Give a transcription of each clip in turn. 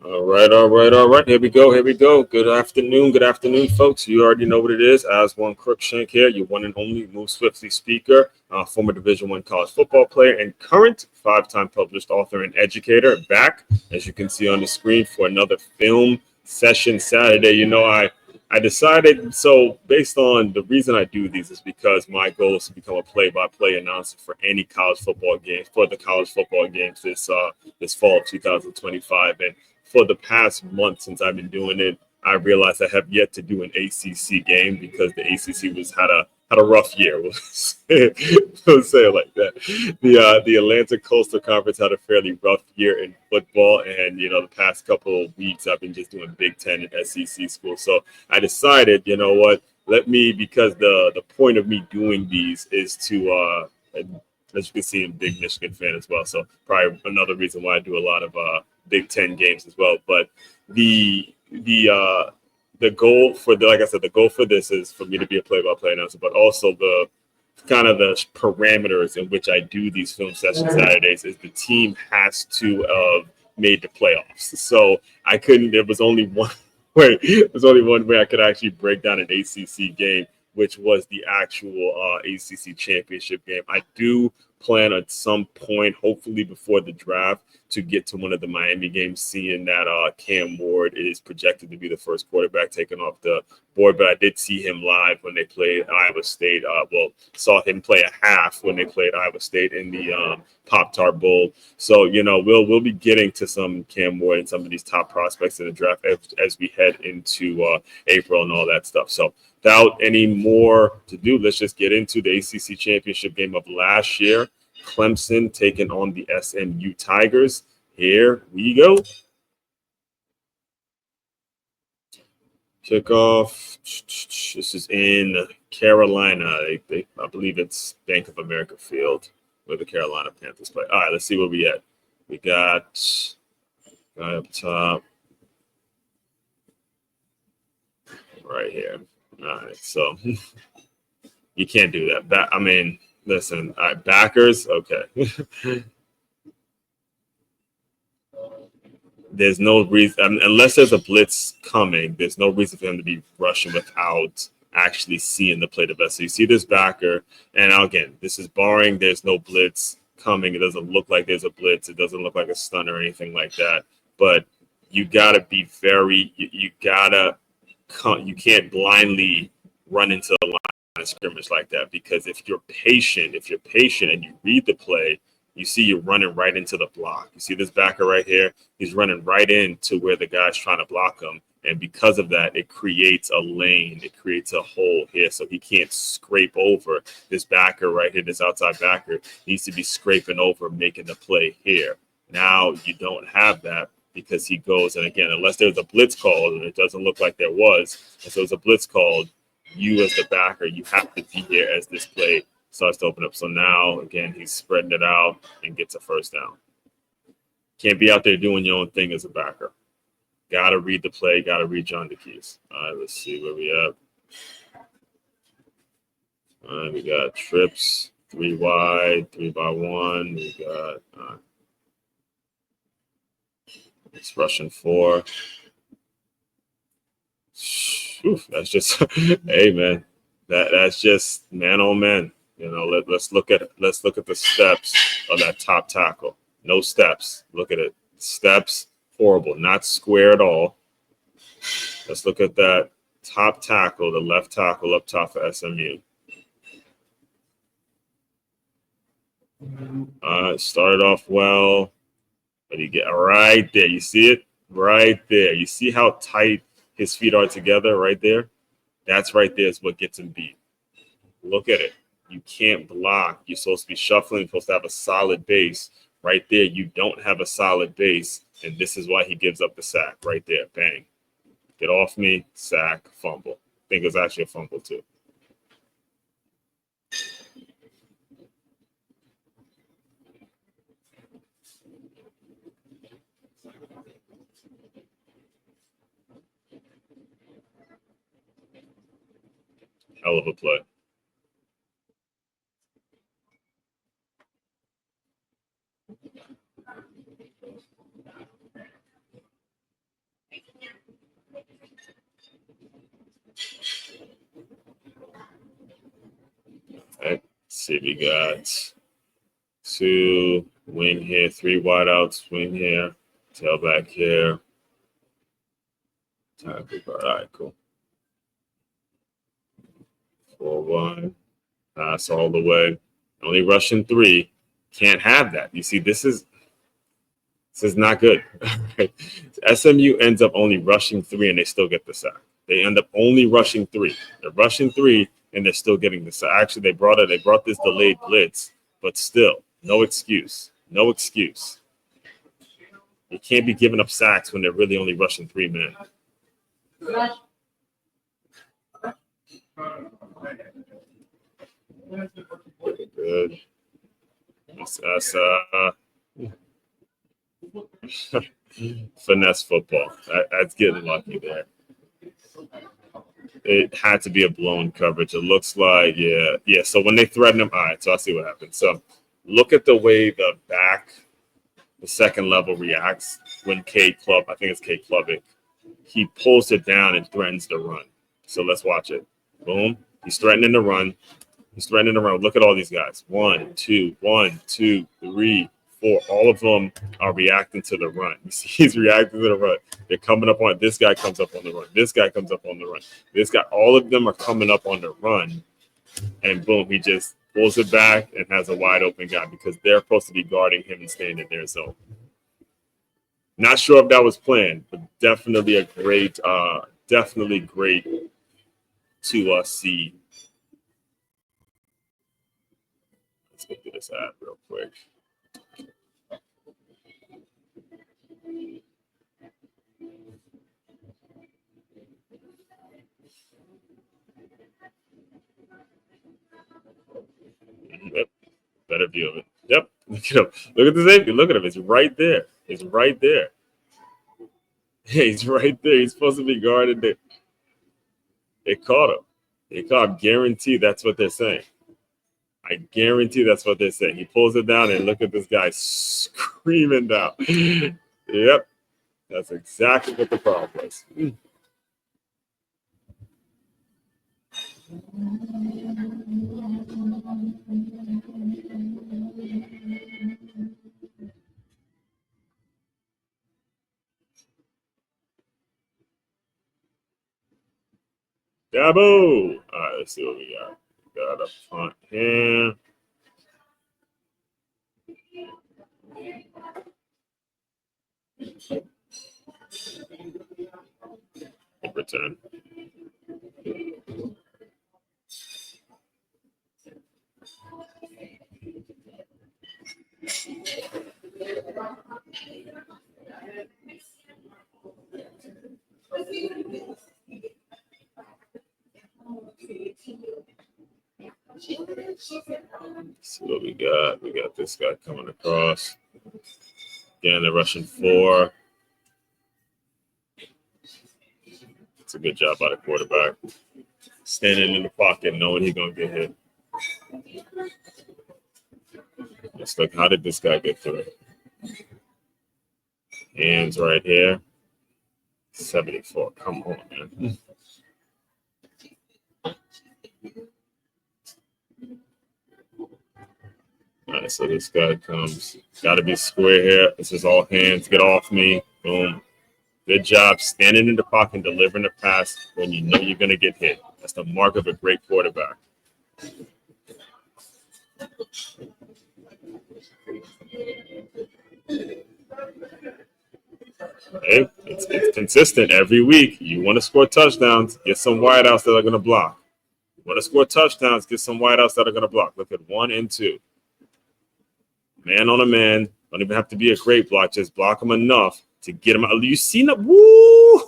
All right. Good afternoon, folks. You already know what it is. As one Crookshank here, your one and only Move Swiftly speaker, former Division One college football player, and current five-time published author and educator. Back, as you can see on the screen, for another film session Saturday. I decided, so based on the reason I do these is because my goal is to become a play-by-play announcer for any college football games, for the college football games this fall of 2025. And for the past month since I've been doing it, I realized I have yet to do an ACC game because the ACC had a rough year. We'll say it like that. The Atlantic Coastal Conference had a fairly rough year in football, and the past couple of weeks I've been just doing Big Ten and SEC schools. So I decided, you know what, let me, because the point of me doing these is to as you can see, I'm a big Michigan fan as well. So probably another reason why I do a lot of Big Ten games as well. But the goal for like I said, the goal for this is for me to be a play-by-play announcer, but also the kind of the parameters in which I do these film session Saturdays is the team has to have made the playoffs. So I couldn't. There was only one way. There was only one way I could actually break down an ACC game, which was the actual ACC championship game. I do plan at some point, hopefully before the draft, to get to one of the Miami games, seeing that Cam Ward is projected to be the first quarterback taken off the board. But I did see him live when they played Iowa State. Saw him play a half when they played Iowa State in the Pop Tart Bowl. So we'll be getting to some Cam Ward and some of these top prospects in the draft as we head into April and all that stuff. So without any more to do, let's just get into the ACC championship game of last year. Clemson taking on the SMU Tigers. Here we go. Kickoff. This is in Carolina. I believe it's Bank of America Field where the Carolina Panthers play. All right, let's see where we at. We got guy up top right here. All right, so you can't do that. Listen. All right, backers. Okay. There's no reason, unless there's a blitz coming, there's no reason for him to be rushing without actually seeing the plate of us. So you see this backer, and again, this is barring there's no blitz coming. It doesn't look like there's a blitz. It doesn't look like a stun or anything like that. But you gotta be you can't blindly run into the line of scrimmage like that, because if you're patient and you read the play, you see you're running right into the block. You see this backer right here? He's running right into where the guy's trying to block him. And because of that, it creates a lane. It creates a hole here, so he can't scrape over. This backer right here, this outside backer, needs to be scraping over, making the play here. Now you don't have that because he goes, and again, unless there's a blitz called, and it doesn't look like there was, if there's a blitz called, you as the backer, you have to be here as this play starts to open up. So now, again, he's spreading it out and gets a first down. Can't be out there doing your own thing as a backer. Got to read the play. Got to read John DeKeys. All right, let's see where we at. All right, we got trips, 3 wide, 3-by-1. We got it's rushing 4. Whew, that's just, hey, man, that's just man on man. Let's look at the steps of that top tackle. No steps. Look at it. Steps, horrible. Not square at all. Let's look at that top tackle, the left tackle up top for SMU. Started off well, but you get right there. You see it right there. You see how tight his feet are together right there? That's right there is what gets him beat. Look at it. You can't block. You're supposed to be shuffling. You're supposed to have a solid base. Right there, you don't have a solid base, and this is why he gives up the sack right there. Bang. Get off me, sack, fumble. I think it was actually a fumble, too. Hell of a play. see, we got 2 wing here, 3 wideouts, wing here, tailback here. All right, cool. 4-1, pass all the way. Only rushing 3. Can't have that. You see, this is not good. SMU ends up only rushing 3 and they still get the sack. They end up only rushing 3. They're rushing 3 and they're still getting the sack. Actually, they brought this delayed blitz, but still, no excuse. No excuse. You can't be giving up sacks when they're really only rushing 3 men. Good. That's finesse football. That's getting lucky there. It had to be a blown coverage. It looks like, yeah. So when they threaten him, all right, so I see what happened. So look at the way the second level reacts when I think it's K Klubnik. He pulls it down and threatens to run. So let's watch it. Boom. He's threatening to run. Look at all these guys. 1, 2, 1, 2, 3, 4. All of them are reacting to the run. You see, he's reacting to the run. They're coming up on it. This guy comes up on the run. This guy comes up on the run. This guy, all of them are coming up on the run. And boom, he just pulls it back and has a wide open guy because they're supposed to be guarding him and staying in their zone. Not sure if that was planned, but definitely great to see. Let's get through this ad real quick. Yep. Better view of it. Yep. Look at him. Look at the safety. Look at him. It's right there. Yeah, he's right there. He's supposed to be guarded. They caught him. Guarantee that's what they're saying. I guarantee that's what they're saying. He pulls it down and look at this guy screaming down. Yep. That's exactly what the problem was. Dabo. All right, let's see what we got. Got up front here. Return. See what we got. We got this guy coming across. Again, they're rushing 4. It's a good job by the quarterback. Standing in the pocket, knowing he's going to get hit. Just like, how did this guy get through? Hands right here. 74. Come on, man. All right, so this guy comes. Got to be square here. This is all hands. Get off me. Boom. Good job standing in the pocket and delivering the pass when you know you're going to get hit. That's the mark of a great quarterback. Hey, it's consistent every week. You want to score touchdowns, get some wideouts that are going to block. You want to score touchdowns, get some wideouts that are going to block. Look at 1 and 2. Man on a man. Don't even have to be a great block. Just block them enough to get them out. You see that? Woo!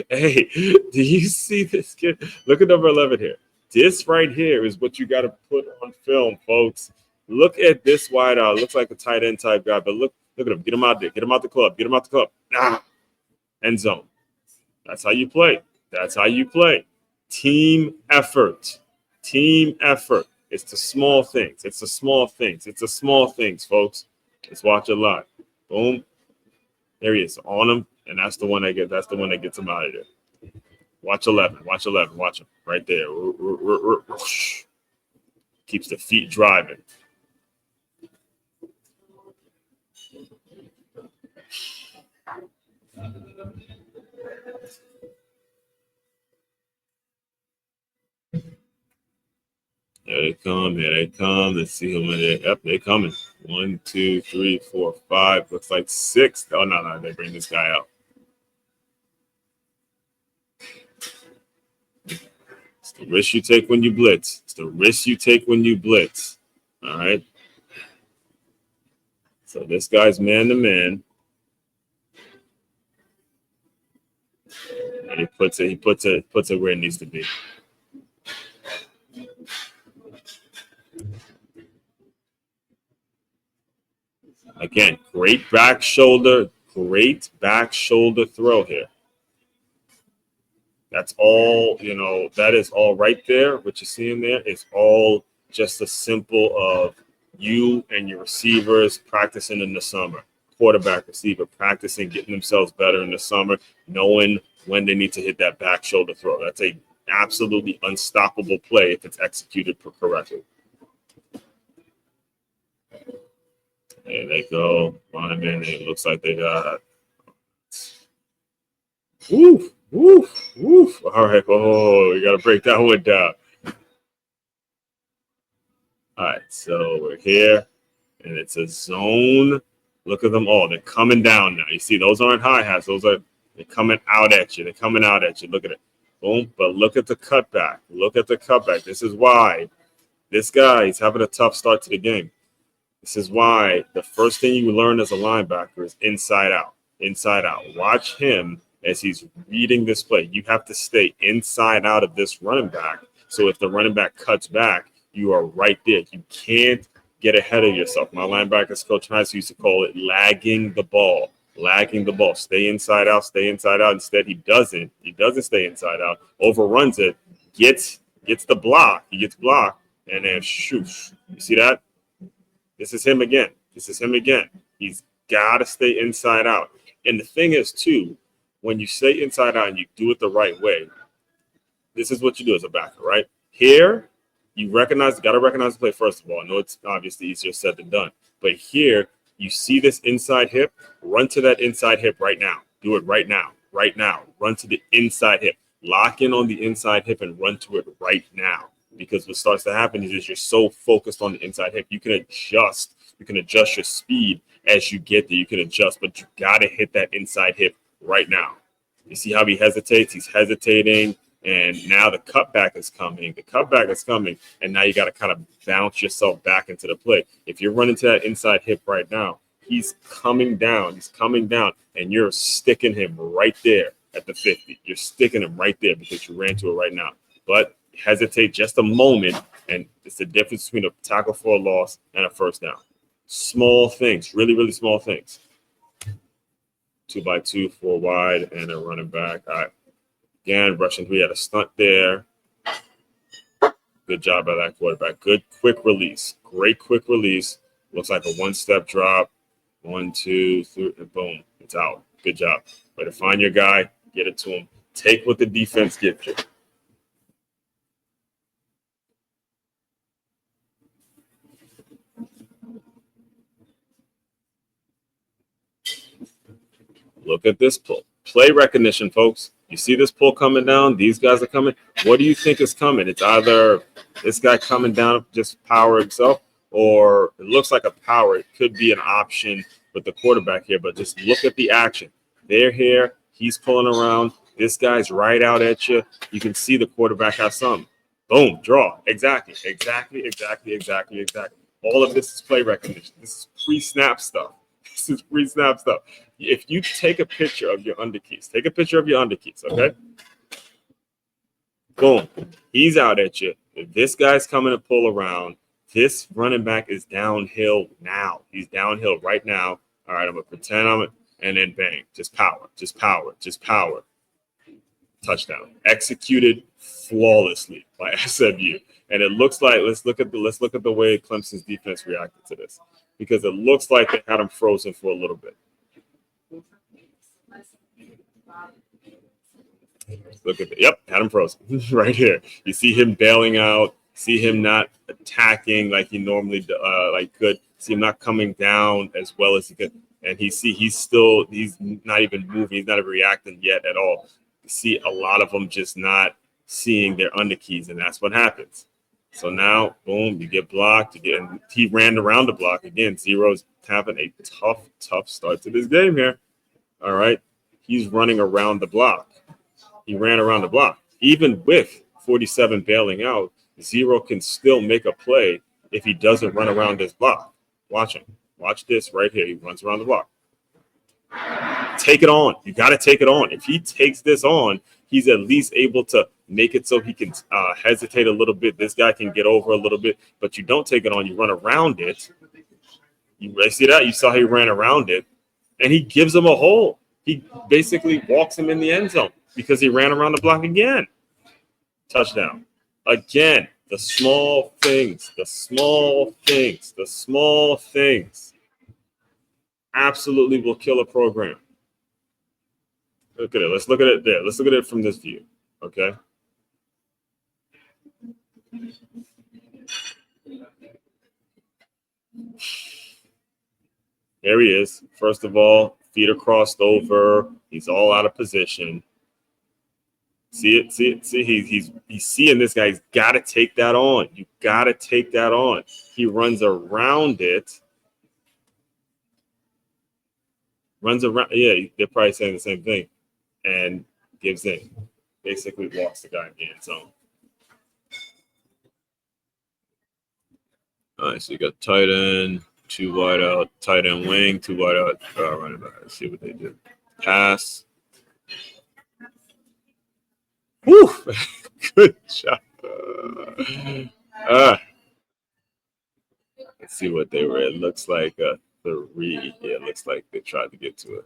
Hey, do you see this kid? Look at number 11 here. This right here is what you got to put on film, folks. Look at this wideout. Looks like a tight end type guy, but look at him. Get him out there. Get him out the club. End zone. That's how you play. Team effort. It's the small things. It's the small things, folks. Let's watch a lot. Boom. There he is on him, and that's the one that gets him out of there. Watch 11. Watch him right there. Keeps the feet driving. Here they come. Here they come. Let's see who in there. Yep, they're coming. 1, 2, 3, 4, 5. Looks like 6. Oh, no. They bring this guy out. It's the risk you take when you blitz. It's the risk you take when you blitz. All right. So this guy's man to man. And he puts it where it needs to be. Again, great back shoulder throw here. That's all, that is all right there. What you're seeing there is all just a simple of you and your receivers practicing in the summer. Quarterback, receiver, practicing, getting themselves better in the summer, knowing when they need to hit that back shoulder throw. That's a absolutely unstoppable play if it's executed correctly. There they go. Lineman, it looks like they got. Woof, woof, woof. All right. Oh, we got to break that one down. All right. So we're here, and it's a zone. Look at them all. They're coming down now. You see, those aren't high hats. They're coming out at you. They're coming out at you. Look at it. Boom. But look at the cutback. Look at the cutback. This is why this guy is having a tough start to the game. This is why the first thing you learn as a linebacker is inside out. Inside out. Watch him as he's reading this play. You have to stay inside out of this running back. So if the running back cuts back, you are right there. You can't get ahead of yourself. My linebackers coach Hines used to call it lagging the ball. Lagging the ball. Stay inside out. Stay inside out. Instead, he doesn't. He doesn't stay inside out. Overruns it. Gets the block. He gets blocked. And then shoosh. You see that? This is him again. He's got to stay inside out. And the thing is, too, when you stay inside out and you do it the right way, this is what you do as a backer, right? Here, you got to recognize the play first of all. I know it's obviously easier said than done. But here, you see this inside hip, run to that inside hip right now. Do it right now. Run to the inside hip. Lock in on the inside hip and run to it right now. Because what starts to happen is you're so focused on the inside hip, you can adjust your speed as you get there. You can adjust, but you got to hit that inside hip right now. You see how he hesitates? He's hesitating, and now the cutback is coming. And now you got to kind of bounce yourself back into the play. If you're running to that inside hip right now, he's coming down, and you're sticking him right there at the 50. You're sticking him right there because you ran to it right now. But hesitate just a moment, and it's the difference between a tackle for a loss and a first down. Small things, really, really small things. 2x2, 4 wide, and a running back. All right. Again, rushing 3 had a stunt there. Good job by that quarterback. Good quick release. Great quick release. Looks like a one-step drop. 1, 2, 3, and boom. It's out. Good job. Way to find your guy, get it to him. Take what the defense gives you. Look at this pull. Play recognition, folks. You see this pull coming down? These guys are coming. What do you think is coming? It's either this guy coming down, just power himself, or it looks like a power. It could be an option with the quarterback here, but just look at the action. They're here. He's pulling around. This guy's right out at you. You can see the quarterback has some. Boom, draw. Exactly. All of this is play recognition. This is pre-snap stuff. If you take a picture of your underkeys, okay? Boom. He's out at you. If this guy's coming to pull around, this running back is downhill now. He's downhill right now. All right, I'm going to pretend and then bang. Just power. Touchdown. Executed flawlessly by SMU. And it looks like, let's look at the way Clemson's defense reacted to this, because it looks like they had him frozen for a little bit. Look at had him frozen right here. You see him bailing out, see him not attacking like he normally could. See him not coming down as well as he could, and he's not even moving. He's not even reacting yet at all. You see a lot of them just not seeing their underkeys, and that's what happens. So now, boom, you get blocked. And he ran around the block again. Zero's having a tough start to this game here. All right, he's running around the block. He ran around the block, even with 47 bailing out. Zero can still make a play if he doesn't run around this block. Watch him. Watch this right here. He runs around the block. Take it on. You got to take it on. If he takes this on, he's at least able to make it so he can hesitate a little bit. This guy can get over a little bit, but you don't take it on. You run around it. You see that? You saw he ran around it, and he gives him a hole. He basically walks him in the end zone because he ran around the block again. Touchdown. Again, the small things absolutely will kill a program. Look at it. Let's look at it there. Let's look at it from this view. Okay. There he is. First of all, feet are crossed over. He's all out of position. See it. He's seeing this guy. He's got to take that on. You got to take that on. He runs around it. Yeah, they're probably saying the same thing. And gives in. Basically walks the guy in the end zone. All right, so you got tight end, 2 wide out, tight end wing, 2 wide out, running back. Let's see what they did. Pass. Woo! Good job. Let's see what they were. It looks like a 3. Yeah, it looks like they tried to get to it.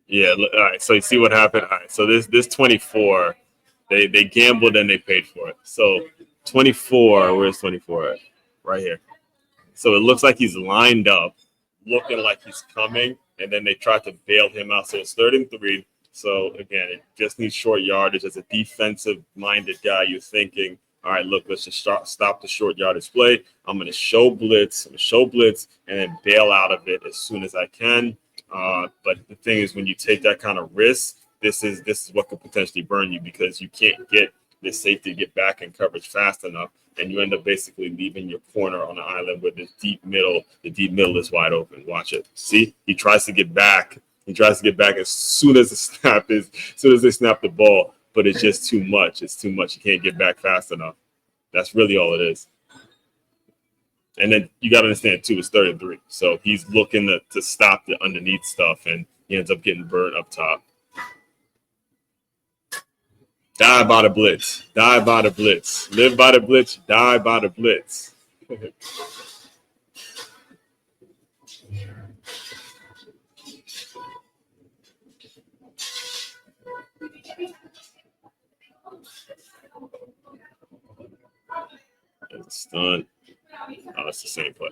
Yeah. All right. So you see what happened. All right. So this 24, they gambled and they paid for it. So 24. Where's 24 at? Right here. So it looks like he's lined up, looking like he's coming, and then they tried to bail him out. So it's 3rd and 3. So again, it just needs short yardage. As a defensive-minded guy, you're thinking, all right, look, let's just stop the short yardage play. I'm going to show blitz, and then bail out of it as soon as I can. But the thing is, when you take that kind of risk, this is what could potentially burn you, because you can't get this safety to get back in coverage fast enough, and you end up basically leaving your corner on the island where the deep middle is wide open. Watch it. See, he tries to get back. As soon as they snap the ball, but it's just too much. It's too much. You can't get back fast enough. That's really all it is. And then you got to understand, too, it's 3rd and 3. So he's looking to stop the underneath stuff, and he ends up getting burnt up top. Die by the blitz. Live by the blitz. Die by the blitz. There's a stunt. Oh, it's the same play.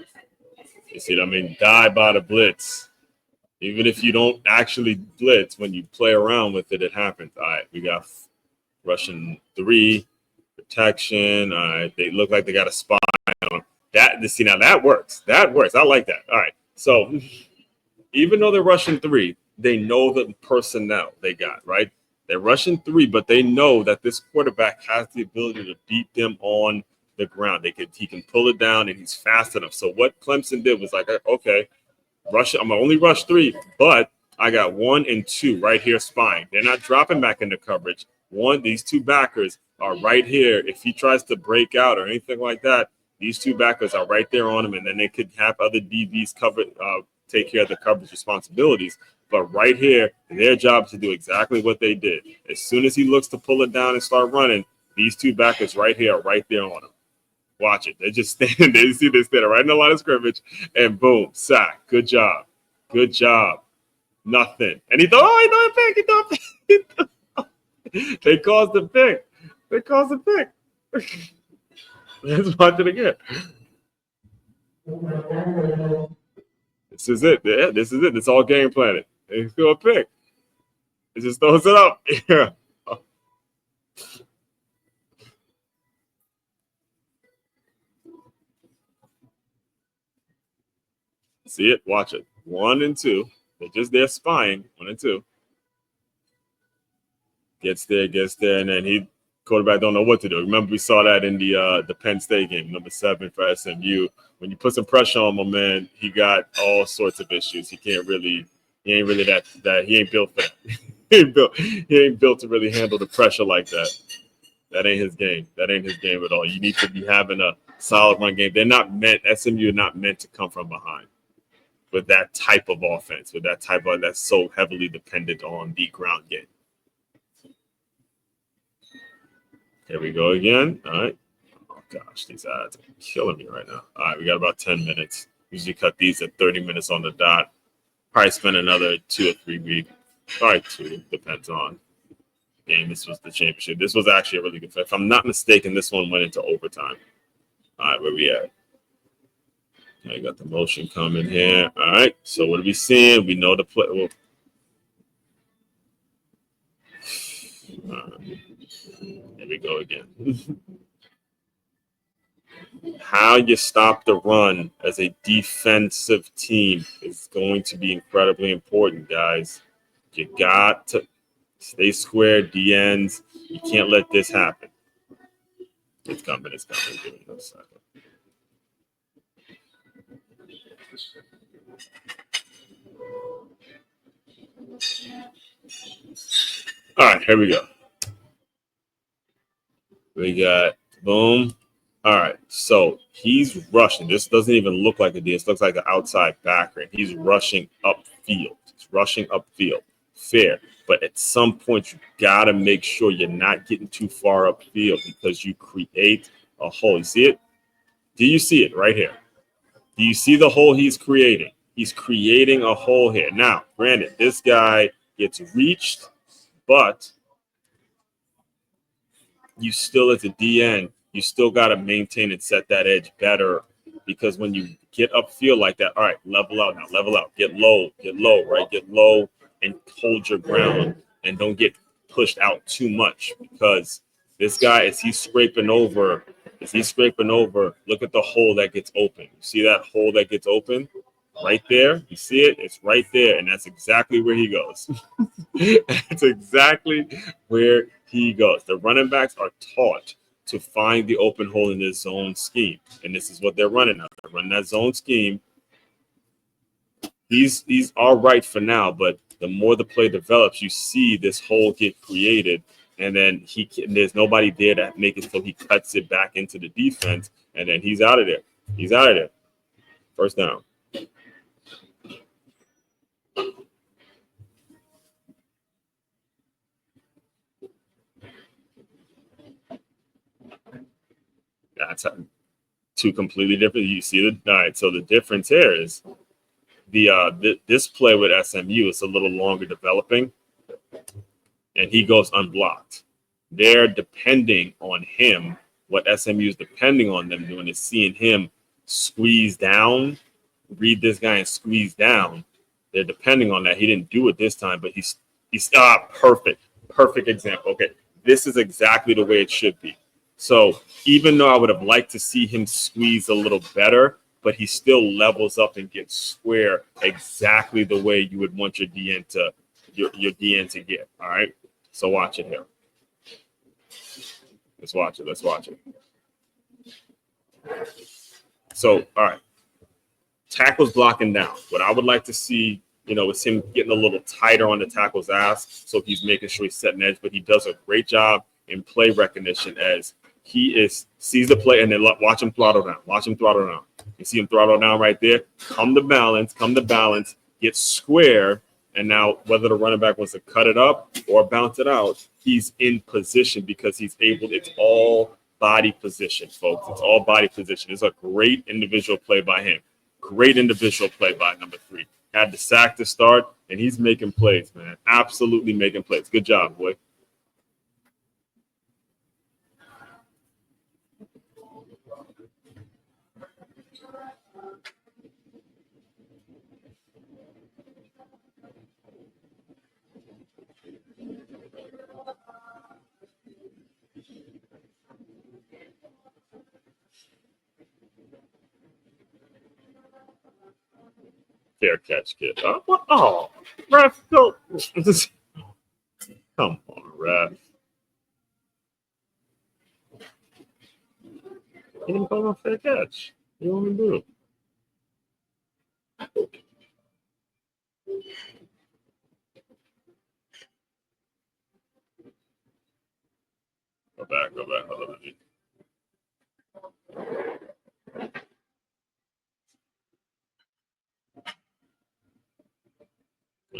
You see what I mean? Die by the blitz. Even if you don't actually blitz, when you play around with it, it happens. All right, we got rushing 3, protection. All right, they look like they got a spy on that. See, now that works. I like that. All right, so even though they're rushing 3, they know the personnel they got, right? They're rushing 3, but they know that this quarterback has the ability to beat them on the ground. He can pull it down, and he's fast enough. So what Clemson did was like, okay, rush. I'm gonna only rush 3, but I got 1 and 2 right here spying. They're not dropping back into coverage. These 2 backers are right here. If he tries to break out or anything like that, these 2 backers are right there on him, and then they could have other DBs take care of the coverage responsibilities. But right here, their job is to do exactly what they did. As soon as he looks to pull it down and start running, these 2 backers right here are right there on him. Watch it. They just stand. They stand right in the line of scrimmage, and boom, sack. Good job. Nothing. And he thought, he thought a pick. They caused the pick. Let's watch it again. This is it. Yeah, this is it. It's all game planning. They threw a pick. It just throws it up. Yeah. It's just throws it up. See it? Watch it. 1 and 2. They're just there spying. 1 and 2. Gets there, and then quarterback don't know what to do. Remember, we saw that in the Penn State game, number 7 for SMU. When you put some pressure on my man, he got all sorts of issues. He ain't really that he ain't built for that. he ain't built to really handle the pressure like that. That ain't his game. That ain't his game at all. You need to be having a solid run game. SMU are not meant to come from behind with that type of offense, with that type of that's so heavily dependent on the ground game. Here we go again. All right. Oh, gosh, these ads are killing me right now. All right, we got about 10 minutes. Usually cut these at 30 minutes on the dot. Probably spend another 2 or 3 weeks. Probably 2, depends on game. This was the championship. This was actually a really good fight. If I'm not mistaken, this one went into overtime. All right, where we at? I got the motion coming here. All right, so what are we seeing? We know the play. Well, here we go again. How you stop the run as a defensive team is going to be incredibly important, guys. You got to stay square, DNs. You can't let this happen. It's coming. Give me a second. All right, here we go. We got boom. All right, so he's rushing. This doesn't even look like a D. This looks like an outside backer. He's rushing upfield. Fair. But at some point, you got to make sure you're not getting too far upfield because you create a hole. You see it? Do you see it right here? Do you see the hole he's creating? He's creating a hole here. Now, granted, this guy gets reached, but you still, as a DN, you still got to maintain and set that edge better because when you get upfield like that, all right, level out now, get low, right? Get low and hold your ground and don't get pushed out too much because this guy, as he's scraping over, look at the hole that gets open. You see that hole that gets open right there? You see it? It's right there, and that's exactly where he goes. That's exactly where he goes. The running backs are taught to find the open hole in this zone scheme, and this is what they're running now. They're running that zone scheme. He's all right for now, but the more the play develops, you see this hole get created, and then there's nobody there to make it so he cuts it back into the defense, and then he's out of there. First down. That's two completely different. You see the all right. So the difference here is this play with SMU is a little longer developing, and he goes unblocked. They're depending on him. What SMU is depending on them doing is seeing him squeeze down, read this guy and squeeze down. They're depending on that. He didn't do it this time, but he's perfect example. Okay, this is exactly the way it should be. So even though I would have liked to see him squeeze a little better, but he still levels up and gets square exactly the way you would want your DN to get. All right. So watch it here. Let's watch it. So, all right. Tackles blocking down. What I would like to see, is him getting a little tighter on the tackle's ass so he's making sure he's setting edge, but he does a great job in play recognition as he sees the play and then watch him throttle down. You see him throttle down right there. Come to balance, get square, and now whether the running back wants to cut it up or bounce it out, he's in position because he's able. It's all body position, folks. It's all body position. It's a great individual play by him. Great individual play by number 3. Had the sack to start, and he's making plays, man. Absolutely making plays. Good job, boy. Fair catch, kid. Oh, ref, go. Come on, ref. He didn't call him a fair catch. You want me to do? Go back. Hold on.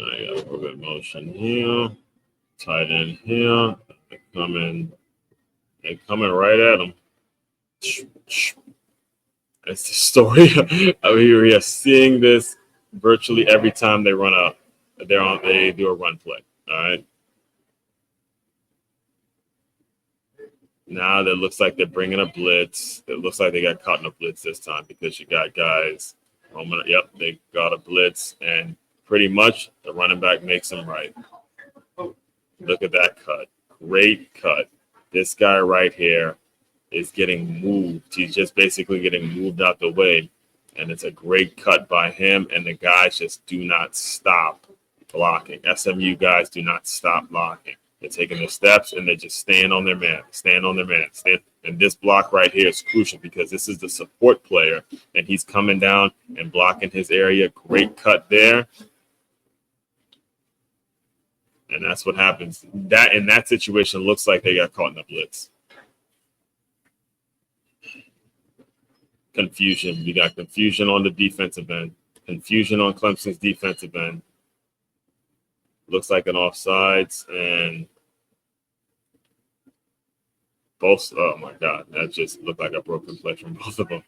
I got a little bit of motion here. Tight end here. They're coming right at him. It's the story. I mean, we are seeing this virtually every time they run up. They do a run play. All right. Now that looks like they're bringing a blitz. It looks like they got caught in a blitz this time because you got guys. Yep, they got a blitz, and pretty much the running back makes them right. Look at that cut. Great cut. This guy right here is getting moved. He's just basically getting moved out the way. And it's a great cut by him. And the guys just do not stop blocking. SMU guys do not stop blocking. They're taking their steps and they're just staying on their man. And this block right here is crucial because this is the support player. And he's coming down and blocking his area. Great cut there. And that's what happens. That in that situation looks like they got caught in the blitz. Confusion. We got confusion on the defensive end. Confusion on Clemson's defensive end. Looks like an offsides and both. Oh my God, that just looked like a broken play from both of them.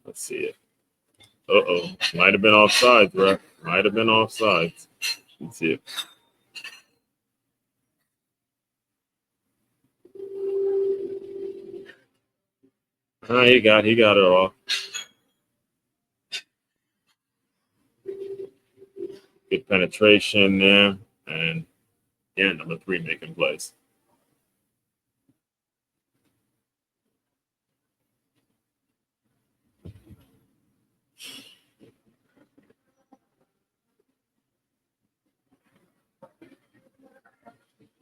Let's see it. Might have been offsides, bro. Might have been offsides. Let's see it. He got it all. Good penetration there, and yeah, number 3 making plays.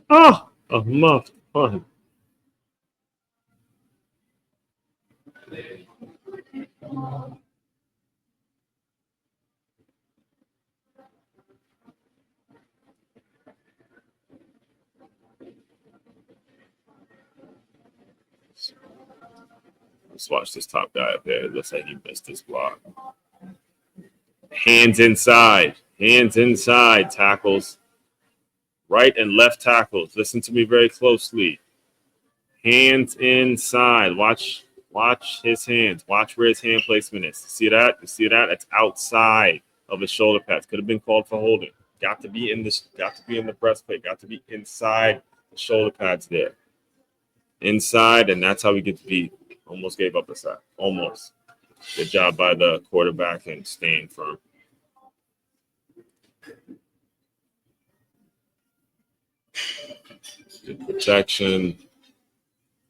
Oh, a muffed punt. Let's watch this top guy up there. It looks like he missed his block. Hands inside. Tackles. Right and left tackles. Listen to me very closely. Hands inside. Watch his hands. Watch where his hand placement is. See that? You see that? It's outside of his shoulder pads. Could have been called for holding. Got to be in the breastplate. Got to be inside the shoulder pads there. Inside, and that's how we get to beat. Almost gave up a sack. Almost. Good job by the quarterback and staying firm. Good protection.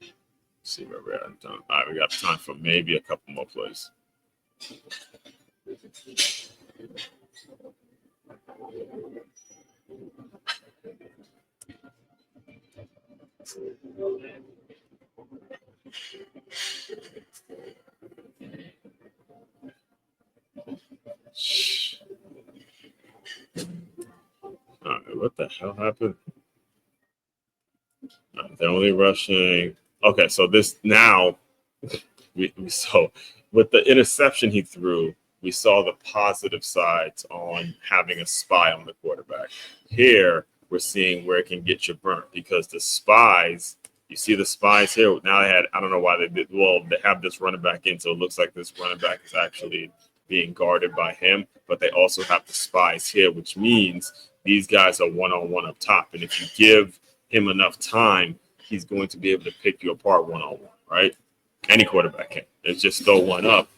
Let's see where we're at. All right, we got time for maybe a couple more plays. All right, what the hell happened? They're only rushing. Okay, so this now we so with the interception he threw, we saw the positive sides on having a spy on the quarterback. Here we're seeing where it can get you burnt because the spies. You see the spies here. Now I don't know why they did. Well, they have this running back in, so it looks like this running back is actually being guarded by him. But they also have the spies here, which means these guys are one-on-one up top. And if you give him enough time, he's going to be able to pick you apart one-on-one, right? Any quarterback can. It's just throw one up.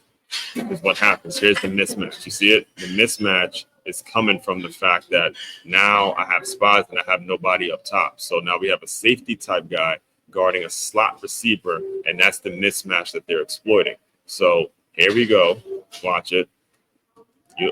Because what happens? Here's the mismatch. You see it? The mismatch is coming from the fact that now I have spies and I have nobody up top. So now we have a safety type guy guarding a slot receiver, and that's the mismatch that they're exploiting. So here we go. Watch it.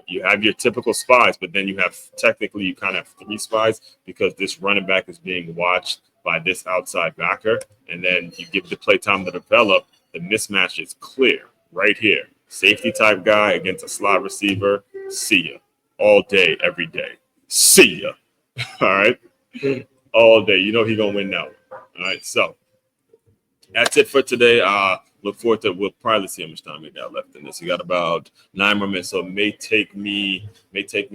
You have your typical spies, but then you kind of have three spies because this running back is being watched by this outside backer, and then you give the play time to develop. The mismatch is clear right here. Safety type guy against a slot receiver. See ya all day, every day. See ya. All right, all day. You know he's gonna win now. All right, so that's it for today. Look forward to. We'll probably see how much time we got left in this. We got about 9 more minutes, so it may take me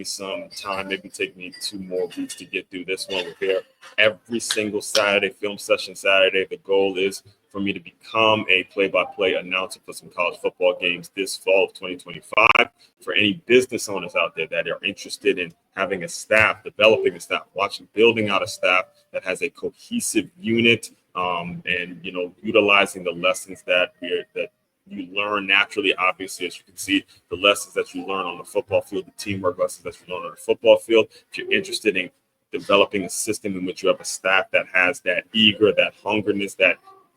some time. Maybe take me 2 more weeks to get through this one. We're here every single Saturday, film session Saturday. The goal is for me to become a play-by-play announcer for some college football games this fall of 2025. For any business owners out there that are interested in having a staff, developing a staff, building out a staff that has a cohesive unit. And utilizing the lessons that you learn naturally. Obviously, as you can see, the lessons that you learn on the football field, the teamwork lessons that you learn on the football field. If you're interested in developing a system in which you have a staff that has that that hungerness,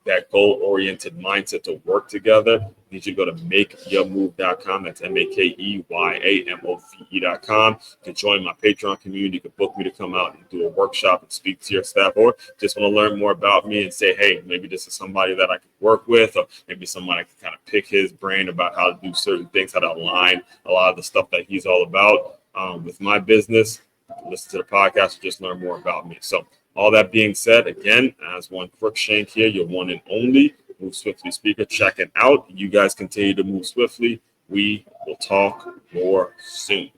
that goal-oriented mindset to work together, you need you to go to makeyourmove.com. That's MakeYaMove.com. You can join my Patreon community. You can book me to come out and do a workshop and speak to your staff, or just want to learn more about me and say, hey, maybe this is somebody that I can work with, or maybe somebody can kind of pick his brain about how to do certain things, how to align a lot of the stuff that he's all about with my business. Listen to the podcast and just learn more about me. So all that being said, again, as one Crookshank here, your one and only Move Swiftly speaker, check it out. You guys continue to move swiftly. We will talk more soon.